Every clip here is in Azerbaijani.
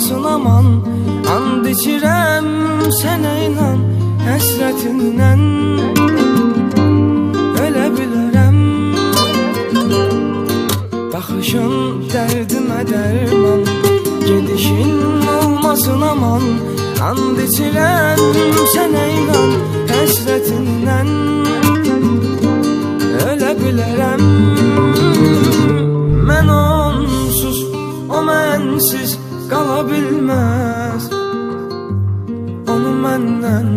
olmasın aman. And içirəm sənə inan, həsrətindən ölə bilərəm. Baxışın dərdimə dərman, gedişin olmasın aman. And içirəm sənə inan, həsrətindən ölə bilərəm. Mən onsuz, o mənsiz qala bilməz. Onu məndən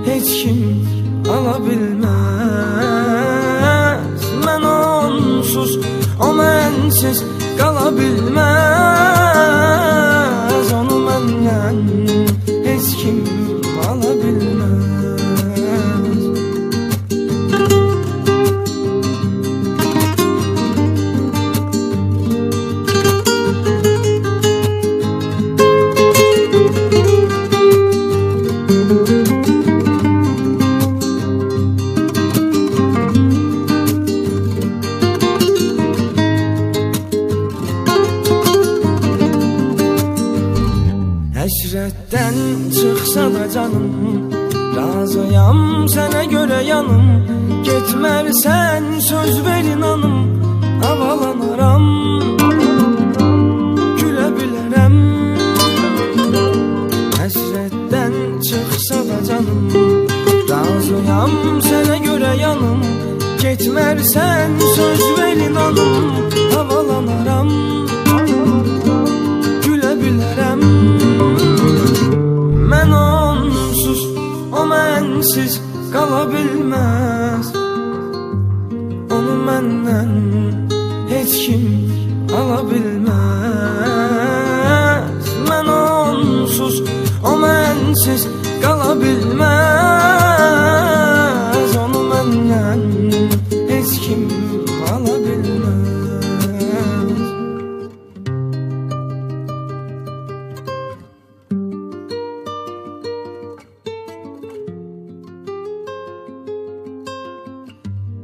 heç kim ala bilməz. Mən onsuz, o mənsiz qala bilməz. Onu məndən heç kim ala bilməz. Həsrətdən çıxsa da canım, razıyam sənə görə yanım. Getmərsən söz ver inanım, havalanaram, gülə bilərəm. Həsrətdən çıxsa da canım, razıyam sənə görə yanım. Getmərsən söz ver inanım, havalanaram, gülə bilərəm. Mən onsuz, o mənsiz qala bilməz. Onu məndən heç kim ala bilməz. Mən onsuz, o mənsiz qala bilməz.